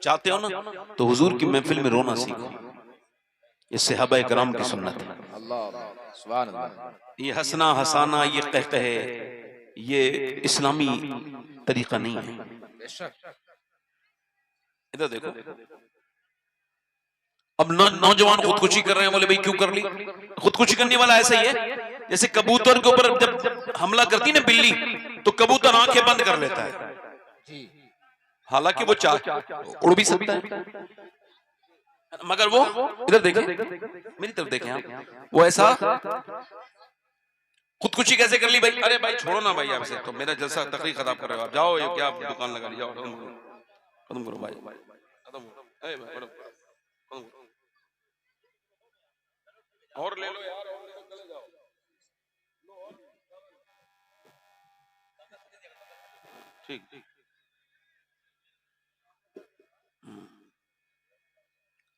چاہتے ہو نا تو حضور کی محفل میں رونا سیکھو، یہ صحابہ کرام کی سنت ہے۔ سبحان اللہ۔ یہ ہنسنا ہسانا، یہ قہقہے، یہ اسلامی طریقہ نہیں ہے۔ ادھر دیکھو، اب نوجوان خودکشی کر رہے ہیں، بولے بھائی کیوں کر لی؟ خودکشی کرنے والا ایسا ہی ہے جیسے کبوتر کے اوپر جب حملہ کرتی نا بلی تو کبوتر آنکھیں بند کر لیتا ہے، حالانکہ وہ اڑ بھی سکتا ہے، مگر وہ ادھر دیکھیں، میری طرف دیکھیں آپ، وہ ایسا خودکشی کیسے کر لی بھائی؟ ارے بھائی چھوڑو نا بھائی، آپ سے تو میرا جلسہ تقریر خراب کر رہے ہو آپ، جاؤ یہ کیا دکان لگا لی، جاؤ ختم کرو بھائی، ختم کرو، اور لے لو یار، اور لے لو، چلے جاؤ۔ ٹھیک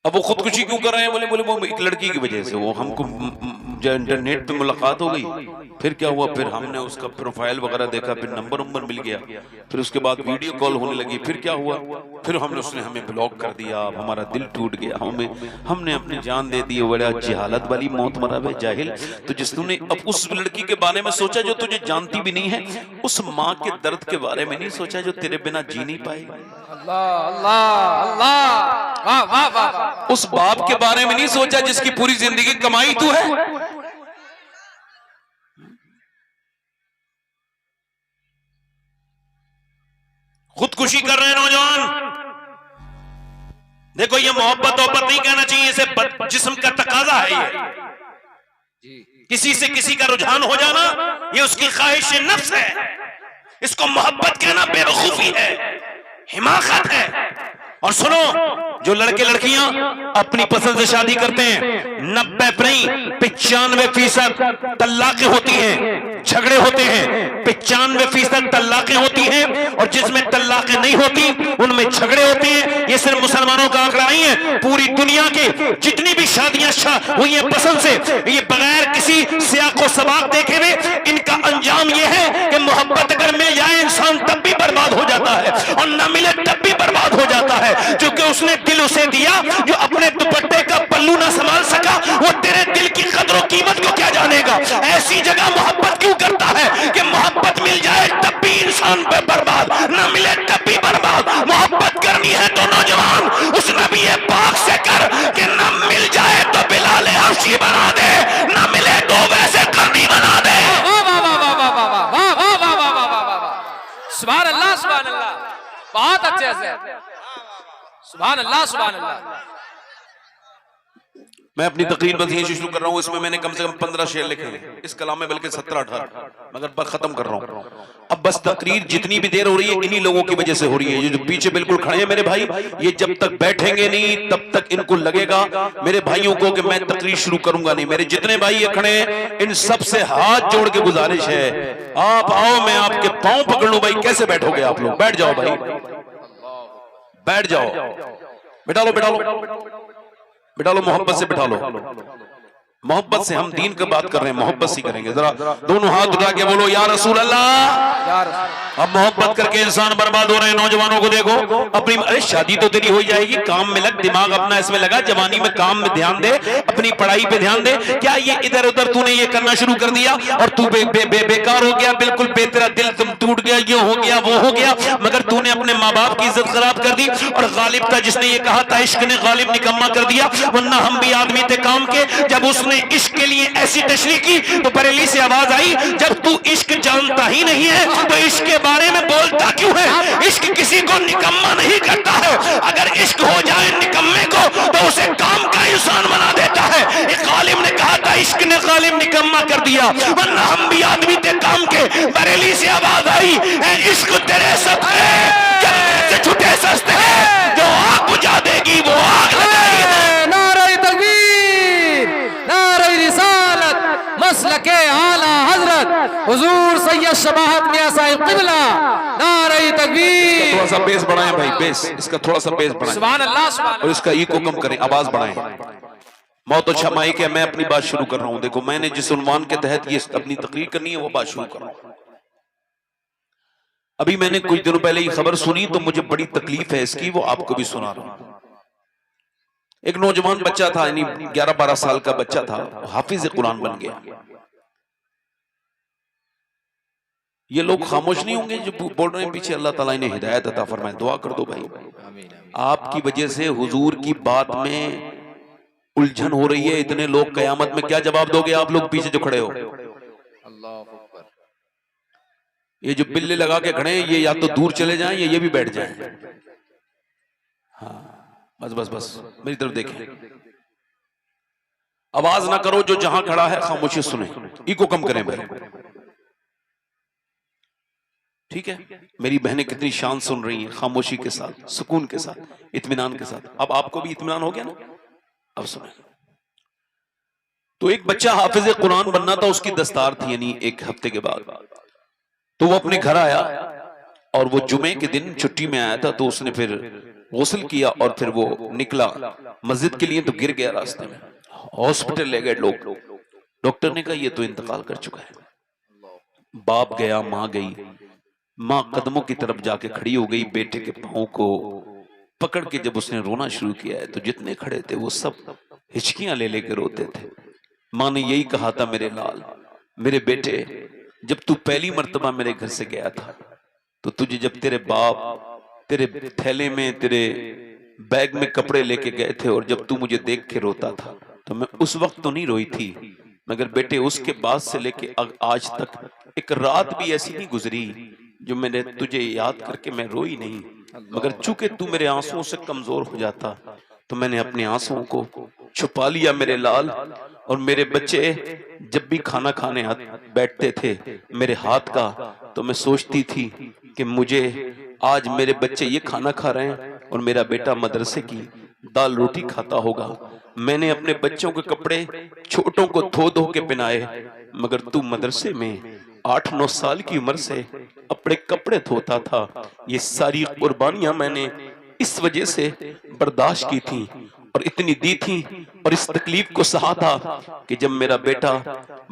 اب وہ خودکشی کیوں کر رہے ہیں؟ بولے وہ ایک لڑکی کی وجہ سے، وہ ہم کو انٹرنیٹ پہ ملاقات ہو گئی، پھر کیا ہوا، پھر ہم نے اس کا پروفائل وغیرہ دیکھا، پھر نمبر مل گیا، پھر اس کے بعد ویڈیو کال ہونے لگی، پھر کیا ہوا، پھر اس نے ہمیں بلاک کر دیا، ہمارا دل ٹوٹ گیا، ہم نے اپنی جان دے دی، بڑا جہالت والی موت مرا ہے جاہل۔ تو جس نے اب اس لڑکی کے بارے میں سوچا جو تجھے جانتی بھی نہیں ہے، اس ماں کے درد کے بارے میں نہیں سوچا جو تیرے بنا جی نہیں پائے، اس باپ کے بارے میں نہیں سوچا جس کی پوری زندگی کمائی تو ہے۔ خودکشی کر رہے ہیں نوجوان، دیکھو یہ محبت نہیں کہنا چاہیے، اسے جسم کا تقاضا ہے، یہ کسی سے کسی کا رجحان ہو جانا یہ اس کی خواہش نفس ہے، اس کو محبت کہنا بے وقوفی ہے، حماقت ہے۔ اور سنو، جو لڑکے لڑکیاں اپنی پسند سے شادی کرتے ہیں 95% طلاقیں ہوتی ہیں، جھگڑے ہوتے ہیں، 95% طلاقیں ہوتی ہیں، اور جس میں طلاقیں نہیں ہوتی ان میں جھگڑے ہوتے ہیں۔ یہ صرف مسلمانوں کا آنکڑا نہیں ہے، پوری دنیا کے جتنی بھی شادیاں ہوئی ہیں پسند سے، یہ بغیر کسی سیاق و سباق دیکھے ہوئے ان کا انجام یہ ہے کہ محبت اگر مل جائے انسان تب بھی برباد ہو جاتا ہے، اور نہ ملے تب بھی برباد ہو جاتا ہے، کیونکہ اس نے دل اسے دیا جو اپنے دوپٹے کا پلو نہ سنبھال سکا، وہ تیرے دل کی قدر و قیمت کو کیا جانے گا؟ ایسی جگہ محبت کیوں کرتا ہے کہ محبت مل جائے تب بھی انسان پہ برباد، نہ ملے تب بھی برباد۔ محبت کرنی ہے تو نوجوان اس نبی پاک سے کر کہ نہ مل جائے تو بلال حبشی بنا دے، نہ ملے تو ویسے کرنی بنا دے۔ سبحان اللہ، سبحان اللہ، بہت اچھے سے، سبحان اللہ، سبحان اللہ۔ میں اپنی تقریر بس یہیں سے شروع کر رہا ہوں، اس میں میں نے کم سے کم 15 شعر لکھے ہیں، اس کلام میں بلکہ 17-18، مگر بس ختم کر رہا ہوں۔ اب بس تقریر جتنی بھی دیر ہو رہی ہے انہی لوگوں کی وجہ سے ہو رہی ہے، یہ جو پیچھے بالکل کھڑے ہیں میرے بھائی، یہ جب تک بیٹھیں گے نہیں تب تک ان کو لگے گا میرے بھائیوں کو کہ میں تقریر شروع کروں گا نہیں۔ میرے جتنے بھائی یہ کھڑے ہیں ان سب سے ہاتھ جوڑ کے گزارش ہے، آپ آؤ میں آپ کے پاؤں پکڑ لوں۔ بھائی کیسے بیٹھو گے آپ لوگ؟ بیٹھ جاؤ بھائی، بیٹھ جاؤ، بٹھا لو بٹھا لو بٹھا لو، محبت سے بٹھا لو، محبت سے ہم دین کا بات کر رہے ہیں، محبت سے کریں گے۔ ذرا دونوں ہاتھ اٹھا کے بولو یا رسول اللہ۔ اب محبت کر کے انسان برباد ہو رہے ہیں۔ نوجوانوں کو دیکھو، اپنی ارے شادی تو تیری ہو جائے گی، کام میں لگ، دماغ اپنا اس میں لگا، جوانی میں کام میں دھیان دے، اپنی پڑھائی پہ دھیان دے۔ کیا یہ ادھر ادھر تو نے یہ کرنا شروع کر دیا اور تو بیکار ہو گیا، بالکل بے تیرا دل تم ٹوٹ گیا، یہ ہو گیا وہ ہو گیا، مگر تو نے اپنے ماں باپ کی عزت خراب کر دی۔ اور غالب تھا جس نے یہ کہا تھا عشق نے غالب نکما کر دیا، ورنہ ہم بھی آدمی تھے کام کے۔ جب اس نے عشق کے لیے ایسی تشریح کی تو بریلی سے آواز آئی، جب تو عشق جانتا ہی نہیں ہے تو عشق کے بارے میں بولتا کیوں ہے؟ عشق کسی کو نکما نہیں کرتا ہے، اگر عشق ہو جائے نکمے کو تو اسے کام کا انسان بنا دیتا ہے۔ ایک غالب نے کہا تھا عشق نے غالب نکما کر دیا، ورنہ ہم بھی آدمی تھے کام کے۔ بریلی سے آواز آئی، اے عشق تیرے صدقے جنت سے چھٹے سستے، جو آگ بجھا دے گی وہ آگ لگائے گی۔ مسلک اعلی حضرت حضور سید شباہت میاں صاحب قبلہ، نعرہ تکبیر۔ تھوڑا سا بیس بڑھائیں بھائی، بیس اس کا تھوڑا سا بیس بڑھائیں، سبحان اللہ، سبحان اللہ، اور اس کا ایکو کم کریں، آواز بڑھائیں۔ موت اچھا مائک ہے، میں اپنی بات شروع کر رہا ہوں۔ دیکھو میں نے جس عنوان کے تحت یہ اپنی تقریر کرنی ہے وہ بات شروع کر رہا ہوں۔ ابھی میں نے کچھ دنوں پہلے یہ خبر سنی تو مجھے بڑی تکلیف ہے اس کی، وہ آپ کو بھی سنا رہا ہوں۔ ایک نوجوان بچہ تھا، یعنی 11-12 سال کا بچہ تھا، حافظ قرآن بن گیا۔ یہ لوگ خاموش نہیں ہوں گے جو بول رہے ہیں پیچھے اللہ تعالیٰ انہیں ہدایت عطا فرمائے، دعا کر دو بھائی۔ آپ کی وجہ سے حضور کی بات میں الجھن ہو رہی ہے، اتنے لوگ، قیامت میں کیا جواب دو گے آپ لوگ پیچھے جو کھڑے ہو؟ یہ جو بلے لگا کے کھڑے ہیں یہ یا تو دور چلے جائیں یا یہ بھی بیٹھ جائیں۔ ہاں بس بس بس میری طرف دیکھیں، آواز نہ کرو، جو جہاں کھڑا ہے خاموشی سنیں، ایکو کم کریں بھائی، ٹھیک ہے؟ میری بہنیں کتنی شان سن رہی ہیں، خاموشی کے ساتھ، سکون کے ساتھ، اطمینان کے ساتھ۔ اب آپ کو بھی اطمینان ہو گیا نا؟ اب سنیں۔ تو ایک بچہ حافظ قرآن بننا تھا، اس کی دستار تھی، یعنی ایک ہفتے کے بعد تو وہ اپنے گھر آیا، اور وہ جمعے کے دن چھٹی میں آیا تھا، تو اس نے پھر غسل کیا اور پھر وہ نکلا مسجد کے لیے، تو گر گیا راستے میں، ہاسپٹل لے گئے لوگ، ڈاکٹر نے کہا یہ تو انتقال کر چکا ہے۔ باپ گیا، ماں گئی، ماں قدموں کی طرف جا کے کھڑی ہو گئی، بیٹے کے پاؤں کو پکڑ کے جب اس نے رونا شروع کیا ہے تو جتنے کھڑے تھے وہ سب ہچکیاں لے لے کے روتے تھے۔ ماں نے یہی کہا تھا، میرے لال، میرے بیٹے، جب تو پہلی مرتبہ میرے گھر سے گیا تھا تو تجھے جب تیرے باپ تیرے تھیلے میں، تیرے بیگ میں کپڑے لے کے گئے تھے، اور جب تو مجھے دیکھ کے روتا تھا تو میں اس وقت تو نہیں روئی تھی، مگر بیٹے اس کے بعد سے لے کے آج تک ایک رات بھی ایسی نہیں گزری جو میں نے تجھے یاد کر کے میں روئی نہیں، مگر چونکہ تو میرے آنسوؤں سے کمزور ہو جاتا تو میں نے اپنے آنسوؤں کو چھپا لیا میرے لال۔ اور میرے بچے جب بھی کھانا کھانے بیٹھتے تھے میرے ہاتھ کا، تو میں سوچتی تھی کہ مجھے آج میرے بچے یہ کھانا کھا رہے ہیں اور میرا بیٹا مدرسے کی دال روٹی کھاتا ہوگا۔ میں نے اپنے بچوں کے کپڑے چھوٹوں کو دھو دھو کے پہنائے، مگر تو مدرسے میں 8-9 سال کی عمر سے اپنے کپڑے دھوتا تھا۔ یہ ساری قربانیاں میں نے اس وجہ سے برداشت کی تھی اور اتنی دی تھی اور اس تکلیف کو سہا تھا کہ جب میرا بیٹا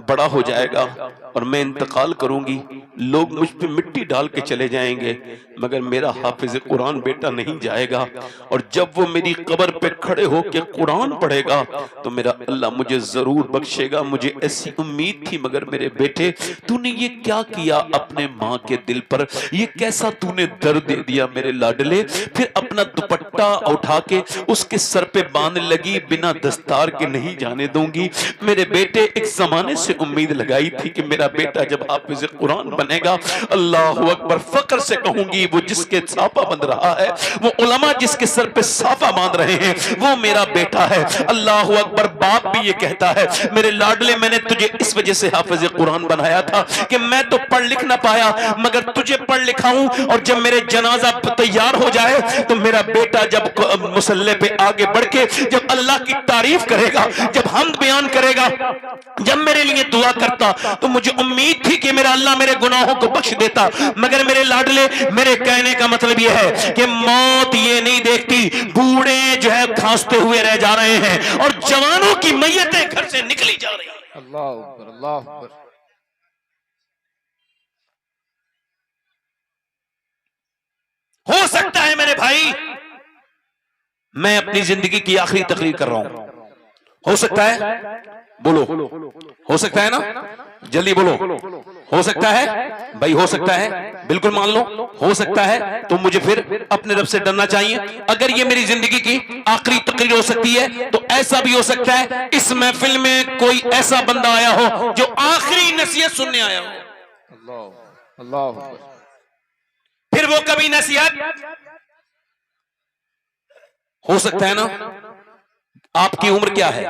بڑا ہو جائے گا اور میں انتقال کروں گی، لوگ مجھ پہ مٹی ڈال کے چلے جائیں گے، مگر میرا حافظ قرآن بیٹا نہیں جائے گا، اور جب وہ میری قبر پہ کھڑے ہو کے قرآن پڑھے گا تو میرا اللہ مجھے ضرور بخشے گا۔ مجھے ایسی امید تھی، مگر میرے بیٹے تو نے یہ کیا کیا اپنے ماں کے دل پر، یہ کیسا تو نے درد دے دیا میرے لاڈلے۔ پھر اپنا دوپٹہ اٹھا کے اس کے سر پہ باندھ لگی، بنا دستار کے نہیں جانے دوں گی۔ میرے بیٹے ایک زمانے سے امید لگائی تھی کہ میرا بیٹا جب حافظ قرآن بنے گا، اللہ اکبر، فخر سے کہوں گی وہ جس کے صافہ بند رہا ہے، وہ علماء جس کے سر پہ صافہ باندھ رہے ہیں، وہ میرا بیٹا ہے۔ اللہ اکبر، باپ بھی یہ کہتا ہے میرے لاڈلے میں نے تجھے اس وجہ سے حافظ قرآن بنایا تھا کہ میں تو پڑھ لکھ نہ پایا مگر تجھے پڑھ لکھا ہوں، اور جب میرے جنازہ تیار ہو جائے تو میرا بیٹا جب مصلی پہ آگے بڑھ کے جب اللہ کی تعریف کرے گا، جب حمد بیان کرے گا، جب میرے لیے دعا کرتا تو مجھے امید تھی کہ میرا اللہ میرے گناہوں کو بخش دیتا، مگر میرے لاڈلے، میرے کہنے کا مطلب یہ ہے کہ موت یہ نہیں دیکھتی، بوڑھے جو ہے کھانستے ہوئے رہ جا رہے ہیں اور جوانوں کی میتیں گھر سے نکلی جا رہی ہیں۔ اللہ اکبر، اللہ اکبر۔ ہو سکتا ہے میرے بھائی میں اپنی زندگی کی آخری تقریر کر رہا ہوں، ہو سکتا ہے، بولو ہو سکتا ہے نا، جلدی بولو، ہو سکتا ہے بھائی، ہو سکتا ہے، بالکل مان لو ہو سکتا ہے، تو مجھے پھر اپنے رب سے ڈرنا چاہیے۔ اگر یہ میری زندگی کی آخری تقریر ہو سکتی ہے تو ایسا بھی ہو سکتا ہے اس محفل میں کوئی ایسا بندہ آیا ہو جو آخری نصیحت سننے آیا ہو، اللہ اللہ اکبر۔ پھر وہ کبھی نصیحت، ہو سکتا ہے نا، آپ کی عمر کیا ہے،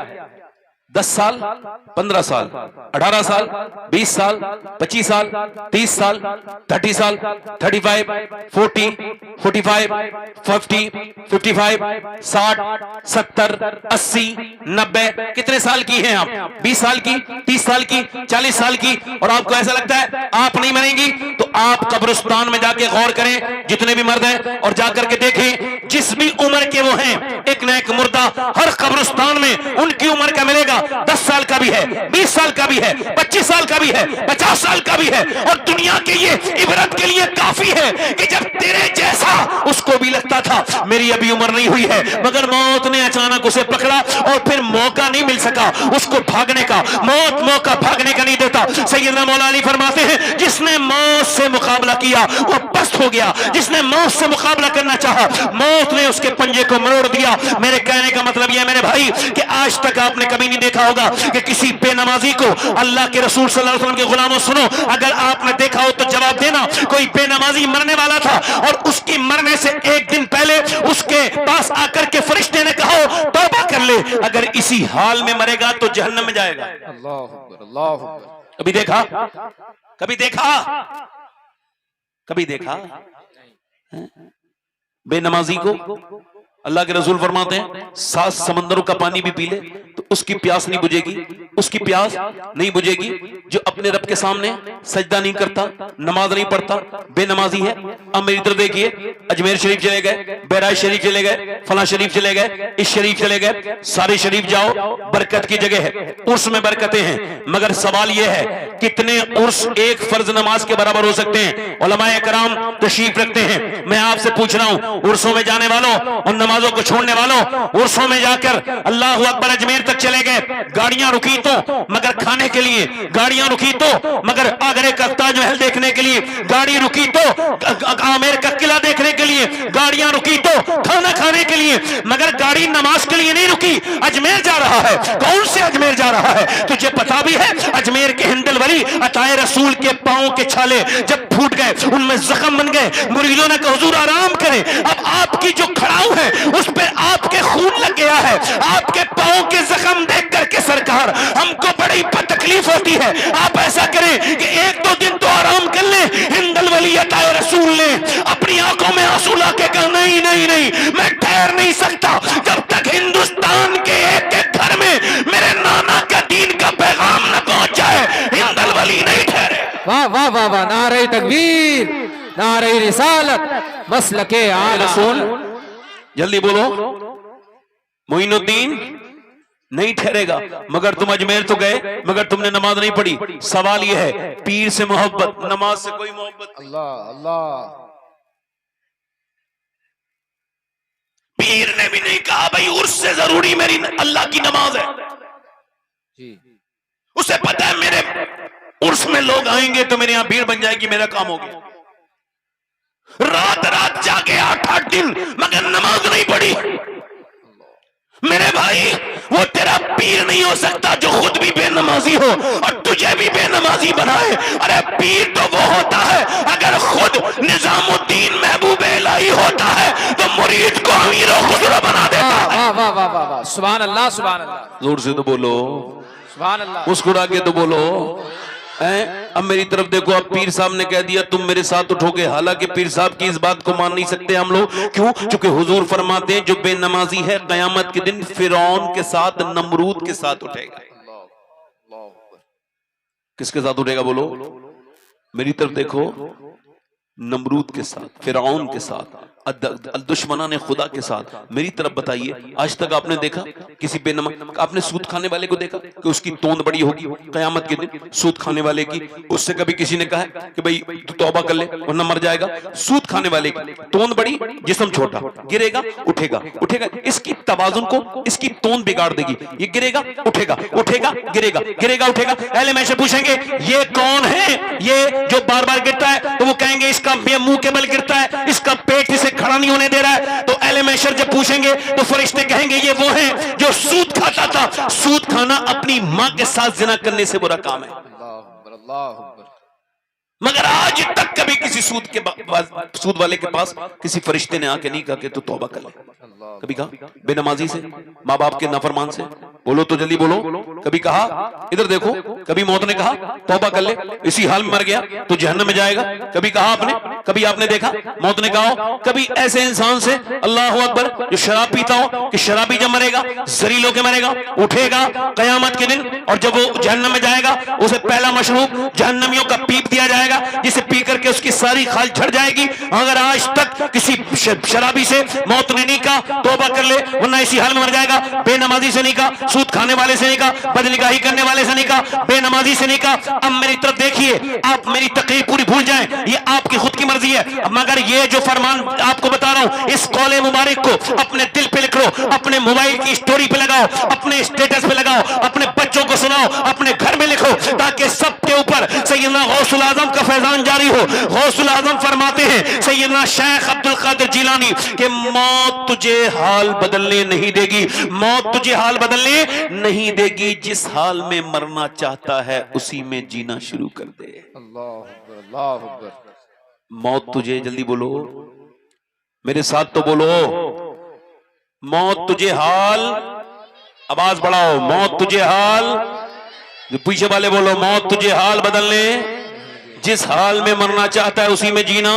10 سال، 15 سال، 18 سال، 20 سال، 25 سال، 30 سال، 30 سال، 35، 40، 45، 50، 55، 60، 70، 80، 90، کتنے سال کی ہیں آپ، 20 سال کی، 30 سال کی، 40 سال کی، اور آپ کو ایسا لگتا ہے آپ نہیں مریں گی، تو آپ قبرستان میں جا کے غور کریں، جتنے بھی مرد ہیں، اور جا کر کے دیکھیں جس بھی عمر کے وہ ہیں، ایک نہ ایک مردہ ہر قبرستان میں ان کی عمر کا ملے گا۔ 10 سال साल का भी है, 20 साल का भी है, 25 साल का भी है, 50 साल का भी है, और दुनिया के ये इबरत के लिए काफी है कि जब तेरे जैसा उसको भी लगता था मेरी अभी उम्र नहीं हुई है, मगर मौत ने अचानक उसे पकड़ा और फिर मौका नहीं मिल सका उसको भागने का। मौत मौका भागने का नहीं देता। सैयदना मौला अली फरमाते हैं, जिसने मौत से मुकाबला किया वो पस्त हो गया, जिसने मौत से मुकाबला करना चाहा मौत ने उसके पंजे को मरोड़ दिया। मेरे कहने का मतलब यह है मेरे भाई कि आज तक आपने कभी नहीं देखा होगा कि किसी बेनमाजी को अल्लाह के रसूल सल्लल्लाहु अलैहि वसल्लम के गुलामों, सुनो, अगर आपने देखा हो तो जवाब देना, कोई बेनमाजी मरने वाला था और उसकी मरने से एक दिन पहले उसके पास आकर के फरिश्ते ने कहा तौबा कर ले, अगर इसी हाल में मरेगा तो जहन्नम में जाएगा। अल्लाह अकबर, अल्लाह अकबर। कभी देखा, कभी देखा, कभी देखा बेनमाजी को? अल्लाह के रसूल फरमाते हैं 7 समंदरों का पानी भी पी ले तो उसकी प्यास नहीं बुझेगी, उसकी प्यास नहीं बुझेगी जो अपने रब के सामने सजदा नहीं करता, नमाज नहीं पढ़ता, बेनमाजी है। अब मेरी तरफ देखिए, अजमेर शरीफ चले गए, बहराइच शरीफ चले गए, फला शरीफ चले गए, इस शरीफ चले गए, सारे शरीफ जाओ, बरकत की जगह है, उर्स में बरकतें हैं, मगर सवाल यह है कितने उर्स एक फर्ज नमाज के बराबर हो सकते हैं? उलमाए कराम तशरीफ रखते हैं। मैं आपसे पूछ रहा हूं, उर्सों में जाने वालों और नमाजों को छोड़ने वालों, उर्सों में जाकर अल्लाह अकबर अजमेर तक चले गए, गाड़ियां रुकी तो मगर खाने के लिए, गाड़ियां रुकी तो मगर आगरे का ताजमहल देखने के लिए, गाड़ी रुकी तो आमेर का किला देखने के लिए, गाड़ियां रुकी तो खाना खाने के लिए, मगर गाड़ी नमाज के लिए नहीं रुकी, अजमेर जा रहा है। कौन से अजमेर जा रहा है? तुझे पता भी है अजमेर के हिंदल वली अताए रसूल के पांव के छाले जब फूट गए, उनमें जख्म बन गए, मुरीदों ने कहा हुजूर आराम करें, अब आपकी जो खड़ाऊ है उस पे आपके खून लग गया है, आपके पांव के जख्म देख करके सरकार हमको बड़ी तकलीफ होती है, आप ऐसा करें कि 1-2 दिन तो आराम कर लें। हिंदल वली अताए रसूल ने अपनी आंखों में आंसू लाके कहा नहीं नहीं नहीं, मैं ठहर नहीं सकता जब तक हिंदुस्तान के एक घर में मेरे नाना का दीन का पैगाम न पहुंच जाए, हिंदल वली नहीं ठहरे। वाह वाह वाह वाह, नारे तकबीर, नारे रिसालत, मसलके आला। रसूल जल्दी बोलो, मोइनुद्दीन नहीं ठहरेगा। मगर तुम अजमेर तो गए मगर तुमने नमाज नहीं पढ़ी। सवाल यह है, पीर से मोहब्बत, नमाज से कोई मोहब्बत नहीं। अल्लाह अल्लाह। पीर ने भी नहीं कहा भाई उर्स से जरूरी मेरी अल्लाह की नमाज है जी। उसे पता है मेरे उर्स में लोग आएंगे तो मेरे यहां भीड़ बन जाएगी, मेरा काम हो गया। रात रात जाके 8-8 दिन मगर नमाज नहीं पढ़ी। मेरे भाई वो तेरा पीर नहीं हो सकता जो खुद भी बेनमाजी हो और तुझे भी बेनमाजी बनाए। अरे पीर तो वो होता है अगर खुद निजामुद्दीन महबूब इलाही होता है तो मुरीद को अमीर और खुदरा बना देता है। वाह वाह वाह वाह वाह, सुभान अल्लाह सुभान अल्लाह। जोर से तो बोलो, सुभान अल्लाह। मुस्कुरा के तो बोलो। अब मेरी तरफ देखो, अब पीर साहब ने कह दिया तुम मेरे साथ उठोगे। हालांकि पीर साहब की इस बात को मान नहीं सकते हम लोग। क्यों? क्योंकि हुजूर फरमाते हैं जो बेनमाजी है कयामत के दिन फिरौन के साथ, नमरूद के साथ उठेगा। किसके साथ उठेगा बोलो? मेरी तरफ देखो, नमरूद के साथ, फिरौन के साथ, दुश्मना ने खुदा के साथ। मेरी तरफ बताइए, आज तक आपने देखा किसी बेनमाज, आपने सूद खाने वाले को देखा कि उसकी तोंद बड़ी होगी कयामत के दिन? सूद खाने वाले की, उससे कभी किसी ने कहा है कि भाई तू तौबा कर ले वरना मर जाएगा? सूद खाने वाले की तोंद बड़ी, जिस्म छोटा, गिरेगा उठेगा, उठेगा, इसकी तवाजुन को इसकी तोंद बिगाड़ देगी। ये गिरेगा उठेगा, उठेगा गिरेगा, गिरेगा उठेगा। पहले मैं से पूछेंगे ये कौन है ये जो बार बार गिरता है? तो वो कहेंगे इसका मुंह के बल गिरता है, इसका पेट इसे खड़ा नहीं होने दे रहा है। तो एले मैशर जब पूछेंगे तो फरिश्ते कहेंगे ये वो है जो सूद खाता था। सूद खाना अपनी मां के साथ जिना करने से बुरा काम है। मगर आज तक कभी किसी सूद वाले के पास किसी फरिश्ते ने आके नहीं कहा कि तू तौबा कर ले। कभी कहा बेनमाजी से, माँ बाप के नाफरमान से? बोलो तो जल्दी बोलो। कभी कहा? इधर देखो, کبھی موت نے کہا توبہ کر لے اسی حال میں مر گیا تو جہنم میں جائے گا، کبھی کہا آپ نے، کبھی آپ نے دیکھا موت نے کہا ہو کبھی ایسے انسان سے اللہ اکبر جو شراب پیتا ہو کہ شرابی جب مرے گا ذلیل ہو کے مرے گا، اٹھے گا قیامت کے دن اور جب وہ جہنم میں جائے گا اسے پہلا مشروب جہنمیوں کا پیپ دیا جائے گا جسے پی کر کے اس کی ساری خال جھڑ جائے گی۔ اگر آج تک کسی شرابی سے موت نے نہیں کہا توبہ کر لے ورنہ اسی حال میں مر جائے گا، بے نمازی سے نہیں کہا، سود کھانے والے سے نہیں کہا، بدنگاہی کرنے والے سے نہیں کہا، بے نمازی سے نہیں کہا، اب میری طرف دیکھیے، آپ میری تقریر پوری بھول جائیں، یہ آپ کی خود کی مرضی ہے، مگر یہ جو فرمان آپ کو بتا رہا ہوں اس قول مبارک کو اپنے دل پہ لکھ لو، اپنے موبائل کی سٹوری پہ لگاؤ، اپنے اسٹیٹس پہ لگاؤ، اپنے بچوں کو سناؤ، اپنے گھر میں لکھو تاکہ سب کے اوپر سیدنا غوث العظم کا فیضان جاری ہو۔ غوث العظم فرماتے ہیں سیدنا شیخ عبد القادر جیلانی کہ موت تجھے حال بدلنے نہیں دے گی، موت تجھے حال بدلنے نہیں دے گی، جس حال میں مرنا چاہتا ہے اسی میں جینا شروع کر دے۔ اللہ اکبر اللہ اکبر۔ موت تجھے، جلدی بولو میرے ساتھ تو بولو، موت تجھے حال، آواز بڑھاؤ، موت تجھے حال، جو پیچھے والے بولو موت تجھے حال بدلنے، جس حال میں مرنا چاہتا ہے اسی میں جینا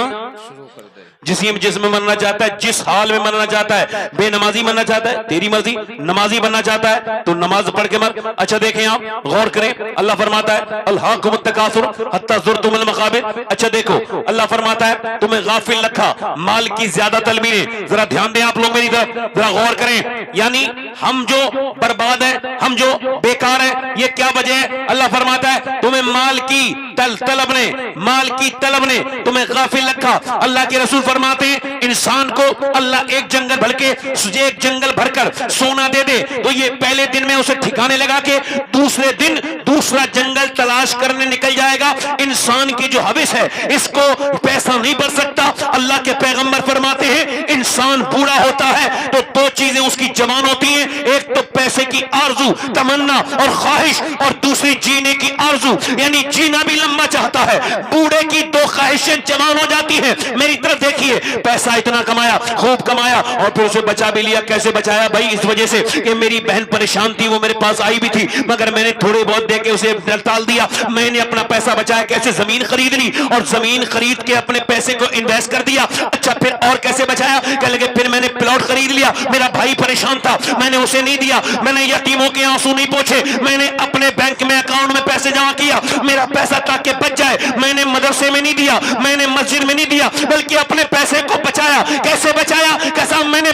شروع کر دے۔ جس میں مرنا چاہتا ہے، جس حال میں مرنا چاہتا ہے، بے نمازی مرنا چاہتا ہے تیری مرضی، نمازی بننا چاہتا ہے تو نماز پڑھ کے مر۔ اچھا دیکھیں آپ غور کریں، اللہ فرماتا ہے الہاکم التکاثر حتی زرتم المقابر۔ اچھا دیکھو اللہ فرماتا ہے تمہیں غافل رکھا مال کی زیادہ طلبی نے۔ ذرا دھیان دیں آپ لوگ میری طرف، ذرا غور کریں، یعنی ہم جو برباد ہیں، ہم جو بیکار ہیں، یہ کیا وجہ ہے؟ اللہ فرماتا ہے تمہیں مال کی طلب نے، مال کی طلب نے تمہیں غافل رکھا۔ اللہ کے رسول فرماتے ہیں انسان کو اللہ ایک جنگل بھر کر سونا دے دے تو یہ پہلے دن میں اسے ٹھکانے لگا کے دوسرے دن دوسرا جنگل تلاش کرنے نکل جائے گا۔ انسان کی جو حوث ہے اس کو پیسہ نہیں بڑھ سکتا۔ اللہ کے پیغمبر فرماتے ہیں انسان بوڑھا ہوتا ہے تو دو چیزیں اس کی جوان ہوتی ہیں، ایک تو پیسے کی آرزو، تمنا اور خواہش، اور دوسری جینے کی آرزو، یعنی جینا بھی لمبا چاہتا ہے۔ بوڑھے کی دو خواہشیں جوان ہو جاتی ہیں۔ میری طرف دیکھیے، پیسہ اتنا کمایا، خوب کمایا اور پھر اسے بچا بھی لیا۔ کیسے بچایا بھائی؟ اس وجہ سے کہ میری بہن پریشان تھی، وہ میرے پاس آئی بھی تھی مگر میں نے تھوڑے بہت دے کے اسے ٹال دیا۔ میں نے اپنا پیسہ بچایا، کیسے؟ زمین خرید لی اور زمین خرید کے اپنے پیسے کو انویسٹ کر دیا۔ اچھا پھر اور کیسے بچایا؟ کہ لگے پھر میں نے پلاٹ خرید لیا، میرا بھائی پریشان تھا، میں نے اسے نہیں دیا، میں نے یتیموں کے آنسو نہیں پوچھے، میں نے اپنے بینک میں اکاؤنٹ میں پیسے جمع کیا، میرا پیسہ تاکہ بچ جائے۔ میں نے مدرسے میں نہیں دیا، میں نے مسجد میں نہیں دیا، بلکہ اپنے پیسے کو بچایا۔ کیسے بچایا؟ کیسا؟ میں نے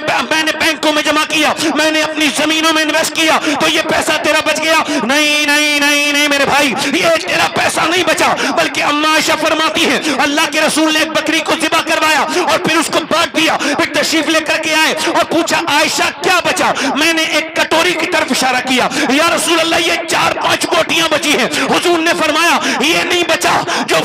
بینکوں میں جمع کیا، میں نے اپنی زمینوں میں انویسٹ کیا تو یہ پیسہ تیرا بچ گیا۔ نہیں نہیں نہیں نہیں میرے بھائی، یہ تیرا پیسہ نہیں بچا، بلکہ اما عائشہ فرماتی ہے اللہ کے رسول نے ایک بکری کو ذبح کروایا اور پھر اس کو بانٹ دیا، پھر تشریف لے کر کے آئے اور پوچھا عائشہ کیا بچا؟ میں نے ایک کٹوری کی طرف اشارہ کیا، یا رسول اللہ یہ 4-5 بوٹیاں بچی ہیں۔ حضور نے فرمایا یہ نہیں بچا جو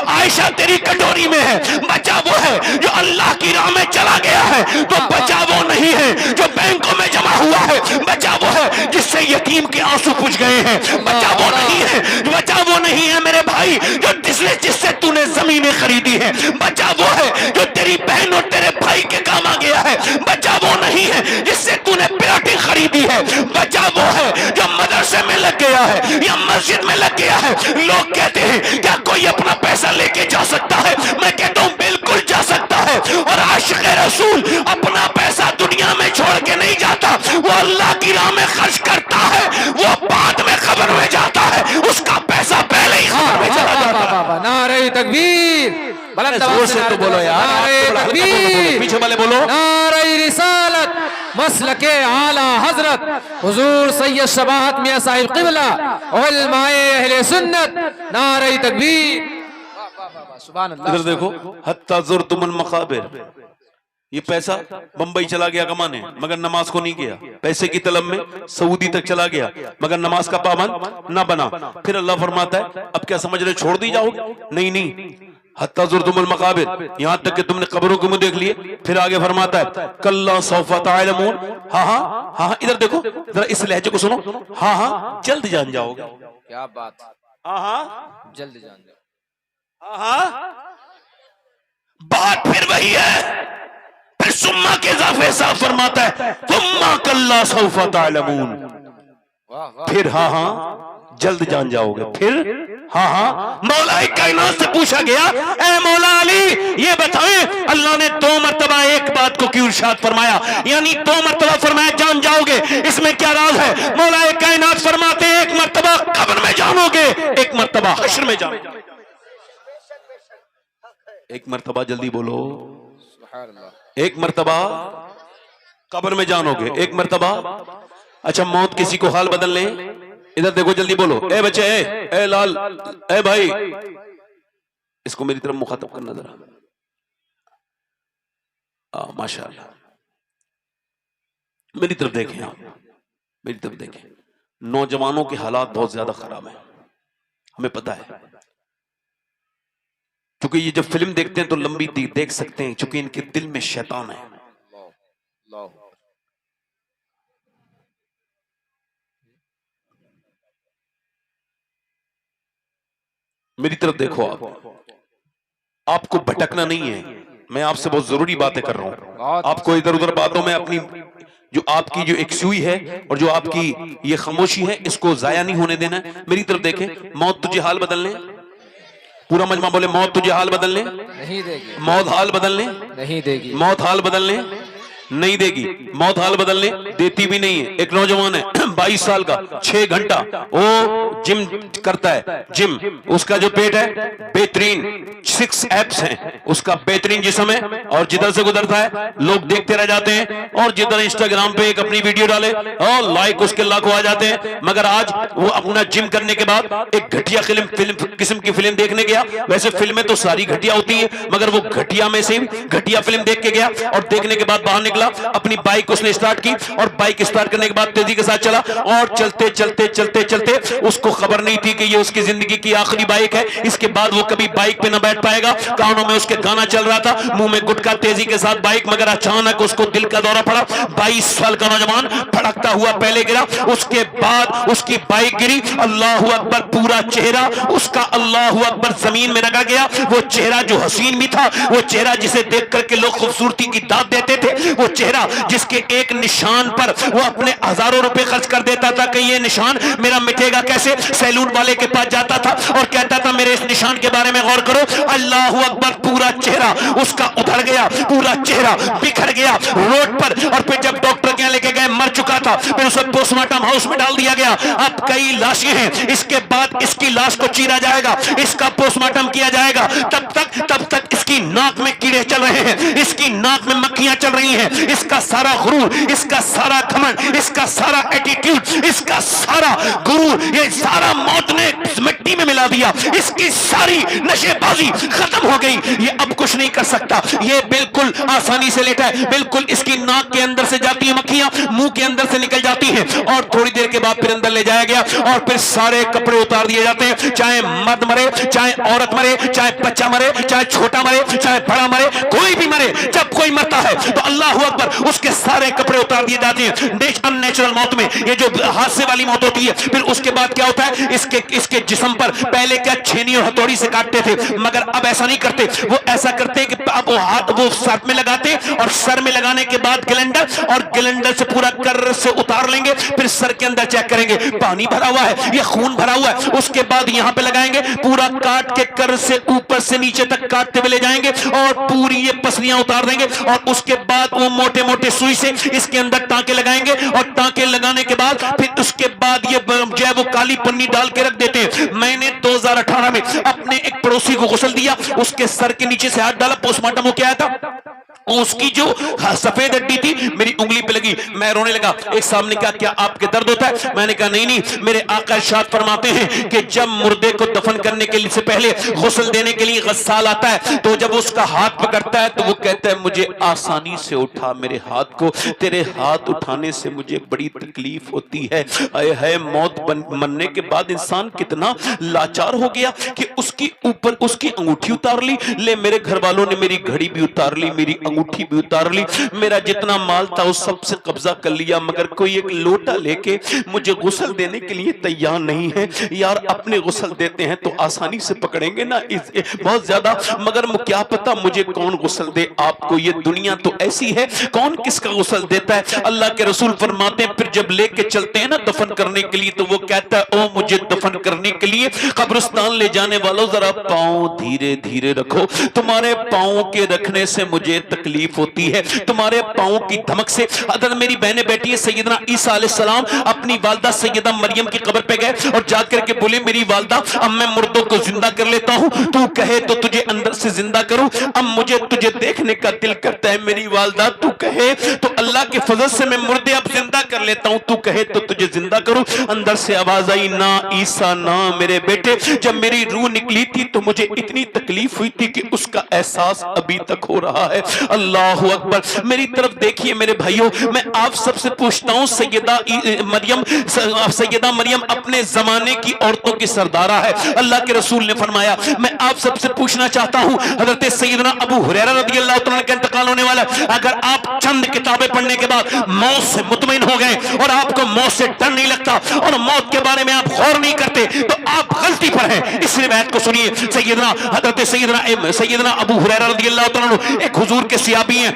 عائشہ تیری کٹوری میں ہے، بچا وہ ہے جو اللہ کی راہ میں چلا گیا ہے، تو بچا وہ نہیں ہے جو بینکوں میں جمع ہوا ہے، بچا وہ ہے جس سے یتیم کے آنسو پوچھ گئے ہیں، بچا وہ نہیں ہے، بچا وہ نہیں ہے میرے بھائی جو جس سے تو نے زمینیں خریدی ہیں، بچا وہ ہے جو تیری بہن اور تیرے بھائی کے کام آ گیا ہے، بچا وہ نہیں ہے جس سے تو نے پلاٹیں خریدی ہے، بچا وہ ہے جو مدرسے میں لگ گیا ہے یا مسجد میں لگ گیا ہے۔ لوگ کہتے ہیں کیا کوئی اپنا پیسہ لے کے جا سکتا ہے؟ میں کہتا ہوں بالکل جا سکتا ہے، اور عاشق رسول اپنا پیسہ دنیا میں چھوڑ کے نہیں جاتا، وہ اللہ کی راہ میں خرچ کرتا ہے، وہ بعد میں قبر میں جاتا ہے، اس کا پیسہ پہلے ہی قبر میں چلا جاتا ہے۔ نعرہ تکبیر، بلند زور سے تو بولو یار، نعرہ تکبیر، پیچھے والے بولو، نعرہ رسالت، مسلک اعلی حضرت حضور سید شباہت میاں صاحب قبلہ، علماء اہل سنت، نعرہ تکبیر۔ سبحان اللہ۔ ادھر دیکھو، حتی زرتم المقابر، یہ پیسہ بمبئی چلا گیا کمانے مگر نماز کو نہیں کیا، پیسے کی طلب میں سعودی تک چلا گیا مگر نماز کا پابند نہ بنا۔ پھر اللہ فرماتا ہے اب کیا سمجھ رہے چھوڑ دی جاؤ گے؟ نہیں نہیں، حتی زرتم المقابر، یہاں تک کہ تم نے قبروں کو منہ دیکھ لیے۔ پھر آگے فرماتا ہے کلا سوف تعلمون، ہاں ہاں ہاں، ادھر دیکھو ذرا اس لہجے کو سنو، ہاں ہاں جلد جان جاؤ گے، کیا بات، ہاں ہاں جلد جان جاؤ، ہاں، بات پھر وہی ہے۔ پھر سما کے اضافے صاحب فرماتا ہے ثم کلا سوف تعلمون، پھر ہاں ہاں जल्द जान जाओगे। फिर हाँ मौला कायनात से पूछा गया, ए मौला अली ये बताएं अल्लाह ने 2 मरतबा एक बात को क्यों इरशाद फरमाया, यानी 2 मरतबा फरमाया जान जाओगे, इसमें क्या राज है? मौला कायनात फरमाते हैं 1 मरतबा कब्र में जानोगे, 1 मरतबा हश्र में जानोगे। 1 मरतबा जल्दी बोलो, 1 मरतबा कब्र में जानोगे, 1 मरतबा। अच्छा मौत किसी को हाल बदल ले, इधर देखो जल्दी बोलो, ए बच्चे, ए लाल, ए भाई, इसको मेरी तरफ मुखातब करना जरा। माशाअल्लाह, मेरी तरफ देखें आप, मेरी तरफ देखें। नौजवानों के हालात बहुत ज्यादा खराब हैं, हमें पता है, क्योंकि ये जब फिल्म देखते हैं तो लंबी देख सकते हैं, क्योंकि इनके दिल में शैतान है। मेरी तरफ देखो आपको भटकना नहीं है, मैं आपसे बहुत जरूरी बातें कर रहा हूं। आपको इधर उधर बातों में अपनी जो आपकी जो एक सुई है और जो आपकी ये खामोशी है, इसको जाया नहीं होने देना है। मेरी तरफ देखें, मौत तुझे हाल बदलने, पूरा मजमा बोले मौत तुझे हाल बदलने नहीं देगी, मौत हाल बदलने नहीं देगी, मौत हाल बदलने नहीं देगी, मौत हाल बदलने देती भी नहीं है। एक नौजवान है 22 साल का, 6 घंटा वो जिम करता है, जिम, उसका जो पेट है बेहतरीन, 6 एप्स हैं, उसका बेहतरीन जिस्म है, और जिधर से गुजरता है लोग देखते रह जाते हैं, और जिधर इंस्टाग्राम पे एक अपनी वीडियो डाले और लाइक उसके लाखों आ जाते हैं। मगर आज वो अपना जिम करने के बाद एक घटिया फिल्म किस्म की फिल्म देखने गया। वैसे फिल्में तो सारी घटिया होती है, मगर वो घटिया में से घटिया फिल्म देख के गया, और देखने के बाद बाहर निकला, अपनी बाइक उसने स्टार्ट की, और बाइक स्टार्ट करने के बाद तेजी के साथ चला, और चलते चलते चलते चलते उसको खबर नहीं थी कि ये उसकी जिंदगी की आखिरी बाइक है, इसके बाद वो कभी बाइक पे न बैठ पाएगा। कानों में उसके गाना चल रहा था, मुंह में गुटखा, तेजी के साथ बाइक, मगर अचानक उसको दिल का दौरा पड़ा। 22 साल का नौजवान भड़कता हुआ पहले गिरा, उसके बाद उसकी बाइक गिरी, अल्लाहु अकबर, पूरा चेहरा उसका अल्लाहु अकबर जमीन में रखा गया। वो चेहरा जो हसीन भी था, वो चेहरा जिसे देख करके लोग खूबसूरती की दाद देते थे, वो चेहरा जिसके एक निशान पर वो अपने हजारों रुपए खर्च कर देता था कि ये निशान मेरा मिटेगा कैसे। सैलून वाले के पास जाता था और कहता था मेरे इस निशान के बारे में गौर करो। अल्लाहु अकबर, पूरा चेहरा उसका उधड़ गया, पूरा चेहरा बिखर गया रोड पर। और फिर जब डॉक्टर के यहाँ लेके गए, मर चुका था, फिर उसे पोस्टमार्टम हाउस में डाल दिया गया। अब कई लाशें हैं, इसके बाद इसकी लाश को चीरा जाएगा, इसका पोस्टमार्टम किया जाएगा। तब तक इसकी नाक में कीड़े चल रहे हैं, इसकी नाक में मक्खियां चल रही हैं, इसका सारा गुरूर, इसका सारा घमंड, इसका सारा एटीट्यूड, इसका सारा गुरूर, ये सारा मौत ने मिट्टी में मिला दिया। इसकी सारी नशेबाजी खत्म हो गई, ये अब कुछ नहीं कर सकता, ये बिल्कुल आसानी से लेटा है। बिल्कुल इसकी नाक के अंदर से जाती है मक्खियां, मुंह के अंदर से निकल जाती हैं, और थोड़ी देर के बाद फिर अंदर ले जाया गया, और फिर सारे कपड़े उतार दिए जाते हैं। चाहे मर्द मरे, चाहे औरत मरे, चाहे बच्चा मरे, चाहे छोटा मरे, चाहे बड़ा मरे, कोई भी मरे, जब कोई मरता है तो अल्लाहु अकबर, उसके सारे कपड़े उतार दिए जाते हैं। अननेचुरल मौत में, ये जो हादसे वाली मौत होती है, फिर उसके बाद क्या होता है, इसके जिस्म पर पहले क्या छेनी और हथौड़ी से काटते थे, मगर अब ऐसा नहीं करते। वो ऐसा करते कि अब वो हाथ वो सर में लगाते, और सर में लगाने के बाद ग्लैंडर, और ग्लैंडर से पूरा कर से उतार लेंगे, फिर सर के अंदर चेक करेंगे पानी भरा हुआ है या खून भरा हुआ है। उसके बाद यहाँ पे लगाएंगे, पूरा काट के कर से ऊपर से नीचे तक काटते हुए ले जाएंगे, और पूरी ये पसलियां उतार देंगे, और उसके बाद वो मोटे मोटे सुई से इसके अंदर टांके लगाएंगे, और टांके लगाने के बाद फिर उसके बाद ये जो है वो काली पन्नी डाल के रख देते हैं। मैंने 2018 में अपने एक पड़ोसी को गुस्ल दिया, उसके सर के नीचे से हाथ डाला, पोस्टमार्टम होके आया था, उसकी जो सफेद हड्डी थी मेरी उंगली पे लगी, मैं रोने लगा। एक साहब ने कहा क्या आपके दर्द होता है? मैंने कहा नहीं, मेरे आका इरशाद फरमाते हैं कि जब मुर्दे को दफन करने के लिए से पहले गुस्ल देने के लिए गस्साल आता है, तो जब उसका हाथ पकड़ता है तो वो कहता है मुझे आसानी से उठा मेरे हाथ को, तेरे हाथ उठाने से मुझे बड़ी तकलीफ होती है। है मौत मरने के बाद इंसान कितना लाचार हो गया कि उसकी ऊपर उसकी अंगूठी उतार ली, ले मेरे घर वालों ने मेरी घड़ी भी उतार ली, मेरी अंगूठी भी उतार ली, मेरा जितना माल था उस सब से कब्जा कर लिया, मगर कोई एक लोटा लेके मुझे गुस्ल देने के लिए तैयार नहीं है। यार अपने गुस्ल देते हैं तो आसानी से पकड़ेंगे ना बहुत ज्यादा, मगर क्या पता मुझे कौन गुस्ल दे। आपको ये दुनिया तो ऐसी है, कौन किसका गुस्ल देता है। अल्लाह के रसूल फरमाते हैं फिर जब लेके चलते हैं ना दफन करने के लिए, तो वो कहता है ओ मुझे दफन करने के लिए कब्रिस्तान ले जाने वालों जरा पांव धीरे धीरे रखो, तुम्हारे पांव के रखने से मुझे तकलीफ होती है, तुम्हारे पांव की धमक से। अगर मेरी बहनें बैठी है, सैयदना ईसा अलैहिस्सलाम अपनी वालदा सैयदा मरियम की कब्र पे गए और जाकर के बोले मेरी वालदा अब मैं मुर्दों को जिंदा कर लेता हूं, तू कहे तो तुझे अंदर से जिंदा करूं, अब मुझे तुझे देखने का दिल करता है मेरी वालदा, तू कहे तो अल्लाह के फजल से मैं मुर्दे अब जिंदा कर लेता हूं, तू कहे तो तुझे जिंदा करूं। अंदर से आवाज आई ना ईसा ना मेरे बेटे, जब मेरी रूह निकली थी तो मुझे इतनी तकलीफ हुई थी कि उसका एहसास अभी तक हो रहा है। अल्लाह अकबर। मेरी तरफ देखिए मेरे भाइयों, मैं आप सबसे पूछता हूं, सैयदा मरियम अपने जमाने की औरतों की सरदारा है। अल्लाह के रसूल ने फरमाया मैं आप सबसे पूछना चाहता हूं, हजरत सैयदना अबू हुरैरा रज़ियल्लाहु तआला का इंतकाल होने वाला है, अगर आप चंद किताबें पढ़ने के बाद मौत से मुतमईन हो गए और आपको मौत से डर नहीं लगता और मौत के बारे में आप गौर नहीं करते तो आप गलती पर हैं। इस रिवायत को सुनिए, सैयदना अबू हुरैरा रज़ियल्लाहु तआला एक हुजूर के सहाबी हैं,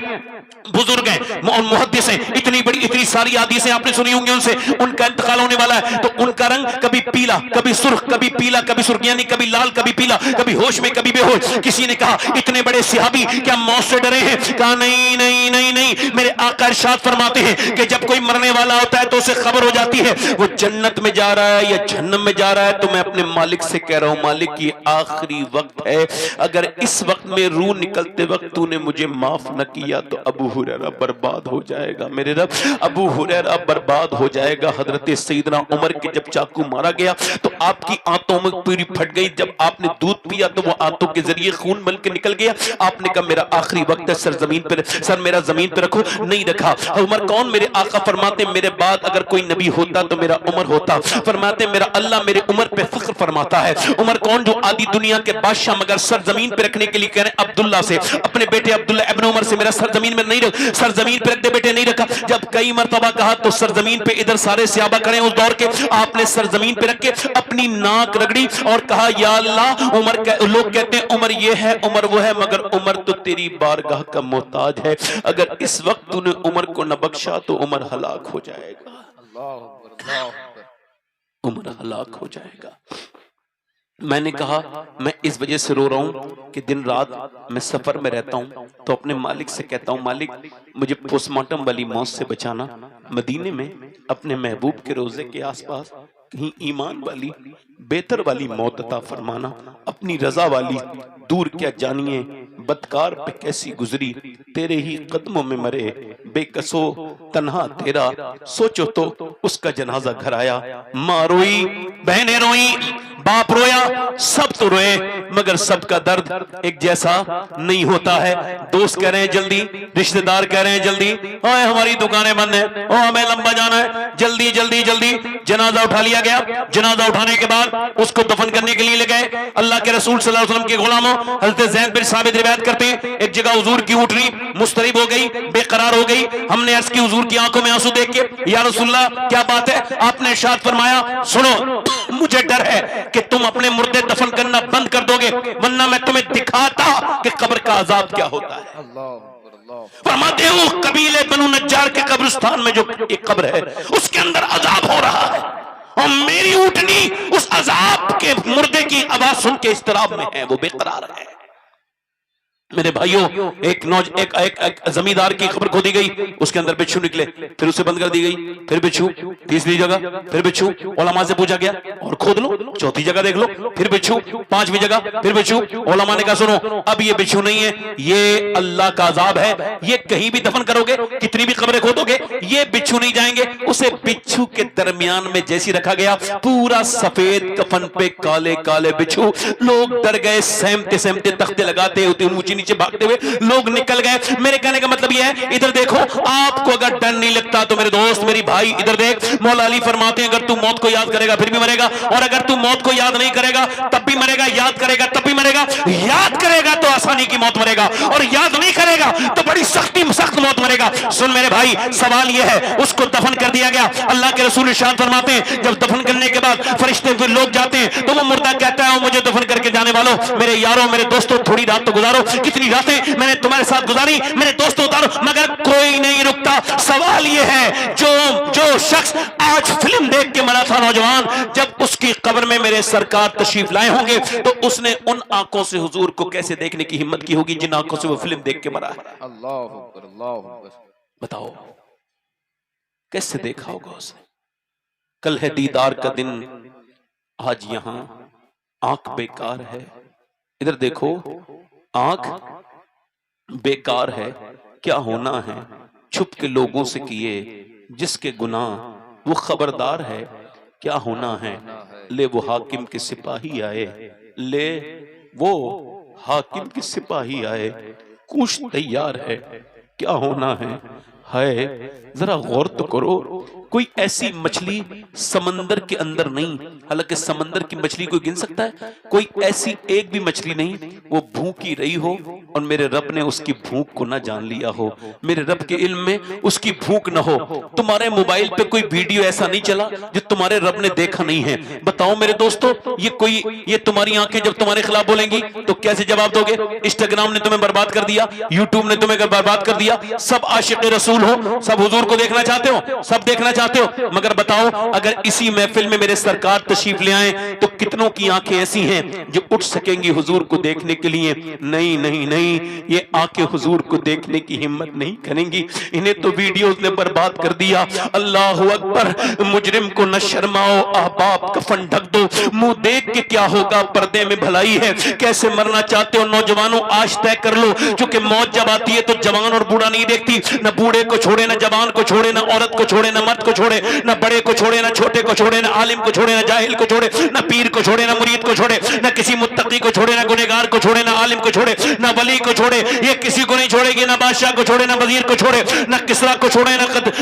बुजुर्ग हैं, मुहद्दिस हैं, इतनी सारी हदीसें आपने सुनी होंगी उनसे। उनका इंतकाल होने वाला है तो उनका रंग कभी पीला कभी सुर्ख, कभी पीला कभी सुर्ख, यानी कभी लाल कभी पीला, कभी होश में कभी बेहोश। किसी ने कहा इतने बड़े सहाबी क्या मौत से डरे हैं? कहा नहीं नहीं नहीं नहीं, मेरे आका इरशाद फरमाते हैं कि जब कोई मरने वाला होता है तो उसे खबर हो जाती है वो जन्नत में जा रहा है या जहन्नम में जा रहा है, तो मैं अपने मालिक से कह रहा हूं मालिक ये आखिरी वक्त है, अगर इस वक्त में रूह निकलते वक्त तूने मुझे माफ न किया तो अबू हुरैरा बर्बाद हो जाएगा। मेरे रब अबू हुरैरा बर्बाद हो जाएगा। हजरत सैयदना उमर के जब चाकू मारा गया तो आपकी आंतों में पूरी फट गई, जब आपने दूध पिया तो वो आंतों के जरिए खून बन के निकल गया। आपने कहा मेरा आखिरी वक्त है, सर मेरा जमीन पे रखो, नहीं रखा। उमर कौन? मेरे आका फरमाते मेरे बाद अगर कोई नबी होता तो मेरा उमर होता। फरमाते मेरा अल्लाह मेरे उमर पे फख्र फरमाता है। उमर कौन? जो आदि दुनिया के बादशाह मगर सर जमीन पे रखने के लिए कह रहे हैं अब्दुल्ला से, अपने बेटे अब्दुल्ला इब्न उमर से मेरा सर जमीन में नहीं रख, सर जमीन पे रख दे बेटे, नहीं रखा। जब कई मर्तबा कहा तो सर जमीन पे, इधर सारे सहाबा खड़े उस दौर के, आपने सर जमीन पे रख के अपनी नाक रगड़ी और कहा या अल्लाह उमर लोग कहते हैं उमर ये है उमर वो है, मगर उमर तो तेरी बारगाह का मोहताज है, अगर इस वक्त तूने उमर को न बख्शा तो उमर हलाक हो जाएगा, उमर हलाक हो जाएगा। मैंने कहा मैं इस वजह से रो रहा हूं कि दिन रात मैं सफर में रहता हूं तो अपने मालिक से कहता हूं मालिक मुझे पोस्टमार्टम वाली मौत से बचाना, मदीने में अपने महबूब के रोजे के आसपास कहीं ईमान वाली बेहतर वाली मौत अता फरमाना, अपनी रजा वाली दूर क्या जानिए बदकार पे कैसी गुजरी, तेरे ही कदमों में मरे बेकसो तन्हा तेरा, सोचो तो उसका जनाजा घर आया, माँ रोई बहनें रोई बाप रोया, सब तो रोए मगर सबका दर्द एक जैसा नहीं होता है। दोस्त कह रहे हैं जल्दी, रिश्तेदार कह रहे हैं जल्दी, ओए हमारी दुकानें बंद हैं, ओ हमें लंबा जाना है, जल्दी जल्दी जल्दी। जनाजा उठा लिया गया। जनाजा उठाने के बाद उसको दफन करने के लिए ले गए। अल्लाह के रसूल सल्लल्लाहु अलैहि वसल्लम के गुलामों हज़रत ज़ैद बिन साबित रिवायत करते हैं एक जगह हुजूर की ऊँटनी मुस्तरिब हो गई, बेकरार हो गई। हमने अर्ज़ की हुजूर की आंखों में आंसू देख के या रसूलल्लाह क्या बात है? आपने इरशाद फरमाया सुनो मुझे डर है कि तुम अपने मुर्दे दफन करना बंद कर दोगे, वरना मैं तुम्हें दिखाता कि कब्र का अजाब क्या होता है। फरमाते हो कबीले बनु नज्जार के कब्रिस्तान में जो एक कब्र है उसके अंदर अजाब हो रहा है और मेरी ऊँटनी उस अजाब के मुर्दे की आवाज सुन के इस्तराब में है, वो बेकरार है। मेरे भाइयों एक जमींदार की खबर खोदी गई, उसके अंदर बिच्छू निकले, फिर उसे बंद कर दी गई, फिर बिच्छू, तीसरी जगह फिर बिच्छू, उलमा से पूछा गया और खोद लो, चौथी जगह देख लो, फिर बिच्छू, पांचवी जगह फिर बिच्छू। उलमा ने कहा सुनो अब ये बिच्छू नहीं है, ये अल्लाह का अजाब है, ये कहीं भी दफन करोगे कितनी भी खबरें खोदोगे ये बिच्छू नहीं जाएंगे। उसे बिच्छू के दरमियान में जैसी रखा गया, पूरा सफेद कफन पे काले काले बिच्छू, लोग डर गए, सहमते सहमते तख्ते लगाते, ऊंची नीचे भागते हुए लोग निकल गए। मेरे कहने का मतलब यह है, इधर देखो, आपको अगर डर नहीं लगता तो मेरे दोस्त, मेरी भाई, इधर देख, मौला अली फरमाते हैं अगर तू मौत को याद करेगा फिर भी मरेगा, और अगर तू मौत को याद नहीं करेगा तब भी मरेगा, याद करेगा तब भी मरेगा। याद करेगा तो आसानी की मौत मरेगा, और याद नहीं करेगा तो बड़ी सख्त मौत मरेगा। सुन मेरे भाई, सवाल यह है, उसको दफन कर दिया गया। अल्लाह के रसूल इरशाद फरमाते हैं जब दफन करने के बाद फरिश्ते फिर लोग जाते हैं तो वो मुर्दा कहता है मुझे दफन करके जाने वालों, मेरे यारों, मेरे दोस्तों, थोड़ी रात तो गुजारो, कितनी रातें मैंने तुम्हारे साथ गुजारी, मेरे दोस्तों उतारो, मगर कोई नहीं रुकता। सवाल यह है, जो शख्स आज फिल्म देख के मरा था नौजवान, जब उसकी कब्र में मेरे सरकार तशरीफ लाए होंगे तो उसने उन आंखों से हुजूर को कैसे देखने की हिम्मत की होगी जिन आंखों से वो फिल्म देख के मरा है। अल्लाह अकबर, अल्लाह अकबर। बताओ कैसे देखा होगा उसने। कल है दीदार का दिन, आज यहां आंख बेकार है। इधर देखो, आंख बेकार है। क्या होना है छुप के लोगों से किए जिसके गुनाह वो खबरदार है। क्या होना है, ले वो हाकिम के सिपाही आए, ले वो हाकिम के सिपाही आए, कुछ तैयार है। क्या होना है जरा गौर तो करो। कोई ऐसी मछली समंदर के अंदर नहीं, हालांकि समंदर की मछली कोई गिन सकता है, कोई ऐसी एक भी मछली नहीं वो भूखी रही हो और मेरे रब ने उसकी भूख को ना जान लिया हो, मेरे रब के इल्म में उसकी भूख ना हो। तुम्हारे मोबाइल पे कोई वीडियो ऐसा नहीं चला जो तुम्हारे रब ने देखा नहीं है। बताओ मेरे दोस्तों, ये तुम्हारी आंखें जब तुम्हारे खिलाफ बोलेंगी तो कैसे जवाब दोगे? इंस्टाग्राम ने तुम्हें बर्बाद कर दिया, यूट्यूब ने तुम्हें बर्बाद कर दिया। सब आशिक रसूल हो, सब हुजूर को देखना चाहते हो, सब देखना चाहते हो, मगर बताओ अगर इसी महफिल में मेरे सरकार तशरीफ ले आए तो कितनों की आंखें ऐसी हैं जो उठ सकेंगी हुजूर को देखने के लिए? नहीं नहीं नहीं, ये आंखें हुजूर को देखने की हिम्मत नहीं करेंगी। इन्हें तो वीडियोस ने बर्बाद कर दिया। अल्लाह अकबर। मुजरिम को न शर्माओ, अहबाब कफन ढक दो, मुंह देख के क्या होगा, पर्दे में भलाई है। कैसे मरना चाहते हो नौजवानों, आज तय कर लो, क्योंकि मौत जब आती है तो जवान और बूढ़ा नहीं देखती, न बूढ़े को छोड़े, न जवान को छोड़े, न औरत को छोड़े, न मर्द को छोड़े, न बड़े को छोड़े, न छोटे को छोड़े, न आलिम को छोड़े, न जाहिल को छोड़े, न पीर को छोड़े, न मुरीद को छोड़े, न किसी मुत्तकी को छोड़े, न गुनहगार को छोड़े, न आलिम को छोड़े, न वली को छोड़े। ये किसी को नहीं छोड़ेगी, न बादशाह को छोड़े, न वजीर को छोड़े, न किसरा को छोड़े,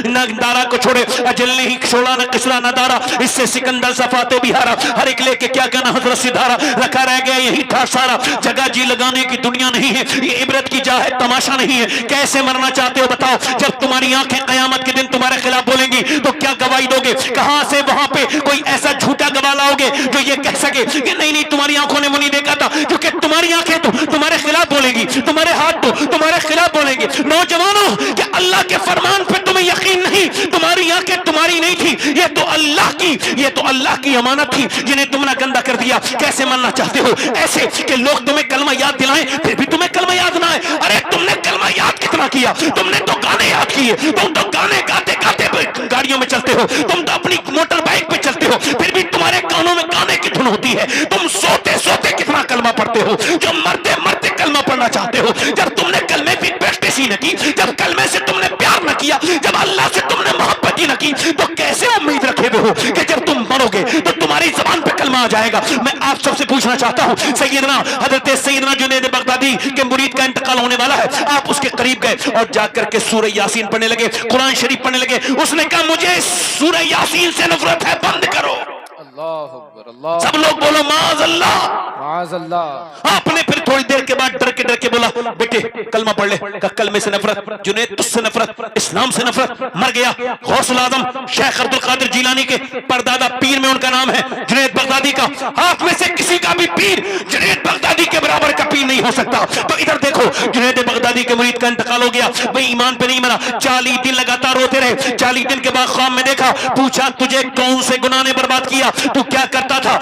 न दारा को छोड़े। अजल ने ही छोड़ा न किसरा न दारा, इससे सिकंदर सफाते बिहारा, हर एक लेके क्या कहना हजरत सिधारा, रखा रह गया यही था सारा। जगह जी लगाने की दुनिया नहीं है, ये इबरत की जा है, तमाशा नहीं है। कैसे मरना चाहते हो बताओ? जब तुम्हारी आंखें कयामत के दिन तुम्हारे खिलाफ बोलेंगी तो क्या गवाही दोगे? कहां से वहां पे कोई ऐसा झूठा गवाह लाओगे जो ये कह सके कि नहीं नहीं तुम्हारी आंखों ने वो नहीं देखा था? क्योंकि तुम्हारी आंखें तो तुम्हारे खिलाफ बोलेंगी, तुम्हारे हाथ तो तुम्हारे खिलाफ बोलेंगे। नौजवानों, क्या अल्लाह के फरमान पे तुम्हें यकीन नहीं? तुम्हारी आंखें तुम्हारी नहीं थी, ये तो अल्लाह की अमानत थी जिन्हें तुमने गंदा कर दिया। कैसे मरना चाहते हो? ऐसे कि लोग तुम्हें कलमा याद दिलाएं फिर भी तुम्हें कलमा याद ना आए। अरे तुमने कलमा याद कितना किया? तुमने तो गाने याद किए, तुम तो गाने गाते गाते गाड़ियों में चलते हो, तुम तो अपनी मोटर बाइक पे चलते हो, फिर भी तुम्हारे कानों में गाने की धुन होती है। तुम सोते सोते कितना कलमा पढ़ते हो, जो मरते मरते कलमा पढ़ना चाहते हो। जब तुमने कलमे की प्रैक्टिस ही न की, जब कलमे से तुमने प्यार न किया, जब अल्लाह से तुमने मोहब्बत ही न की, तो कैसे उम्मीद रखे हुए हो कि जब तुम मरोगे तो तुम्हारी जबान पे कलमा आ जाएगा? मैं आप सबसे पूछना चाहता हूँ, सैयदना जुनैद बगदादी के मुरीद का इंतकाल होने वाला है, आप उसके करीब गए और जाकर के सूरह यासीन पढ़ने लगे, कुरान शरीफ पढ़ने लगे। उसने कहा मुझे सूरह यासीन से नफरत है, बंद करो। अल्लाह अकबर, अल्लाह। सब लोग बोलो माज़अल्लाह, माज़अल्लाह। आपने फिर थोड़ी देर के बाद डर के बोला बेटे कलमा पढ़ ले। कलमे से नफरत, जुनैद तुझसे नफरत, इस्लाम से नफरत, मर गया। गौसुल आज़म शेख अब्दुल कादिर जिलानी के परदादा पीर में उनका नाम है जुनैद बगदादी का। आप में से किसी का भी पीर जुनैद बगदादी के बराबर का पीर नहीं हो सकता। तो इधर देखो, जुनैद बगदादी के मुरीद का इंतकाल हो गया, भाई ईमान पे नहीं मरा, 40 दिन लगातार रोते रहे। 40 दिन के बाद ख्वाब में देखा, पूछा तुझे कौन से गुनाह ने बर्बाद किया, तू क्या करता था?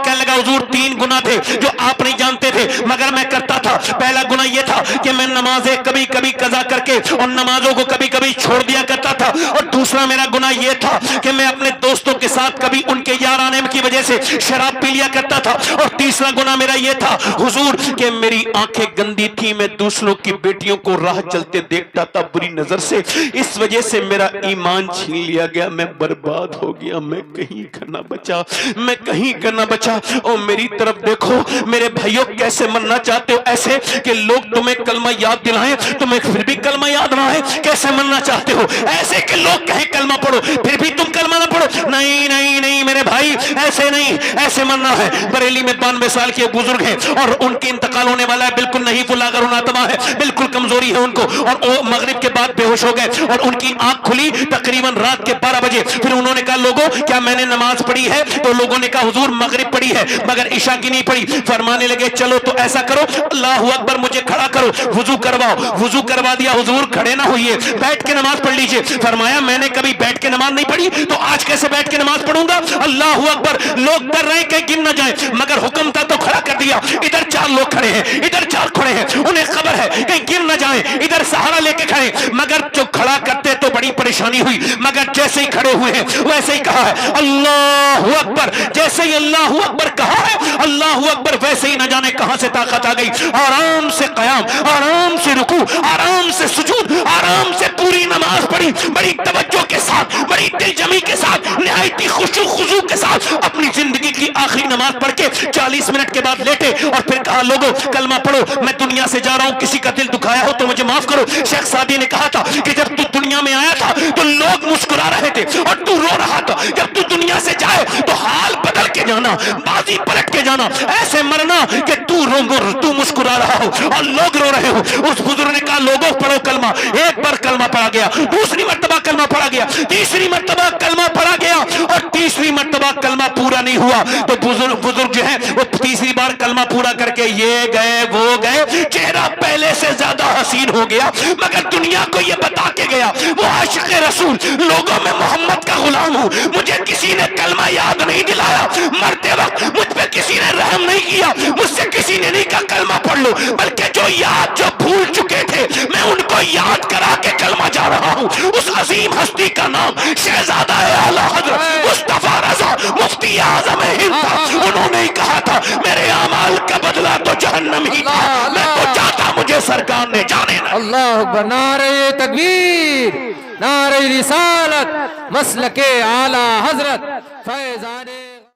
कहने लगा हुजूर 3 गुनाह थे जो आप नहीं जानते थे मगर मैं करता था। पहला गुनाह ये था कि मैं नमाजें कभी कभी कज़ा करके और नमाजों को कभी कभी छोड़ दिया करता था, और दूसरा मेरा गुनाह ये था कि मैं अपने दोस्तों के साथ कभी उनके यार आने की वजह से शराब पी लिया करता था, और तीसरा गुनाह मेरा ये था हुजूर कि मेरी आंखें गंदी थी, मैं दूसरों की बेटियों को राह चलते देखता था बुरी नजर से, इस वजह से मेरा ईमान छीन लिया गया, मैं बर्बाद हो गया, मैं कहीं का ना बचा, मैं कहीं का न बचा। और मेरी तरफ देखो मेरे भाइयों, कैसे मरना चाहते हो? ऐसे कि लोग तुम्हें कलमा याद दिलाएं, तुम्हें फिर भी कलमा याद ना आए। कैसे मरना चाहते हो? ऐसे कि लोग कहें कलमा पढ़ो, फिर भी तुम कलमा ना पढ़ो। नहीं नहीं नहीं मेरे भाई, ऐसे नहीं, ऐसे मरना है। बरेली में 92 साल के बुजुर्ग हैं और उनके इंतकाल होने वाला है, बिल्कुल नहीं फुलागर उनातमा है, बिल्कुल कमजोरी है उनको, और वो मगरिब के बाद बेहोश हो गए और उनकी आंख खुली तकरीबन रात के 12 बजे। फिर उन्होंने कहा लोगों क्या मैंने नमाज पढ़ी है? तो लोगों ने कहा हुजूर मगरिब पढ़ी है मगर इशा की नहीं पढ़ी। फरमाने लगे चलो तो ऐसा करो, अल्लाह अकबर, मुझे खड़ा करो, वुजू करवाओ। वुजू करवा दिया। हुजूर खड़े ना होइए, बैठ के नमाज पढ़ लीजिए। फरमाया मैंने कभी बैठ के नमाज नहीं पढ़ी, तो आज कैसे बैठ के नमाज पढ़ूंगा? अल्लाह अकबर। लोग कर रहे हैं कहीं गिर न जाए, मगर हुक्म था तो खड़ा कर दिया। इधर 4 लोग खड़े हैं, इधर 4 खड़े हैं, उन्हें खबर है कहीं गिर न जाए, इधर सहारा लेके खड़े, मगर जो खड़ा करते तो बड़ी परेशानी हुई, मगर जैसे ही खड़े हुए हैं वैसे ही कहा है अल्लाह अकबर। जैसे ही अल्लाह अकबर कहा है अल्लाह अकबर, वैसे ही न जाने कहां से ताकत आ गई। आराम से कयाम, आराम से रुकू, आराम से सुजूद, आराम से पूरी नमाज पढ़ी, बड़ी तवज्जो के साथ, बड़ी दिलजमी के साथ, निहायती खुशू खुजू के साथ अपनी जिंदगी की आखिरी नमाज पढ़ के 40 मिनट के बाद लेटे और फिर कहा लोगों कलमा पढ़ो, मैं दुनिया से जा रहा हूं, किसी का दिल दुखाया हो तो मुझे माफ करो। शेख सादी ने कहा था कि जब तू दुनिया में आया था तो लोग मुस्कुरा रहे थे और तू रो रहा था, जब तू दुनिया से जाए तो हाल बदल के जाना, बाजी पलट के जाना, ऐसे मरना कि तू मुस्कुरा रहा हो और लोग रो रहे हो। उस बुजुर्ग ने कहा लोगों पढ़ो कलमा। एक बार कलमा पढ़ा गया, दूसरी मर्तबा कलमा पढ़ा गया, तीसरी मर्तबा कलमा पढ़ा गया और तीसरी मर्तबा कलमा पूरा नहीं हुआ तो बुजुर्ग जो है वो तीसरी बार कलमा पूरा करके ये गए वो गए, चेहरा पहले से ज्यादा हसीन हो गया, मगर दुनिया को ये बता के गया वो आशिक़ रसूल, लोगों में मोहम्मद का गुलाम हूं, मुझे किसी ने कलमा याद नहीं दिलाया, मरते वक्त मुझ पे किसी ने रहम नहीं किया, मुझसे किसी ने नहीं कहा कलमा पढ़ लो, बल्कि जो भूल चुके थे मैं उनको याद करा के कलमा जा रहा हूं। उस अजीम हस्ती का नाम शहजादा आला हज़रत मुस्तफा रज़ा मुफ्ती आज़म हिंद था। उन्होंने ही कहा था मेरे अमाल का बदला तो जहन्नम ही था, मैं तो चाहता मुझे सरकार ने जाने ना। अल्लाह अकबर, नारे तकबीर, नारे रिसालत, मसलके आला हजरत फैजाने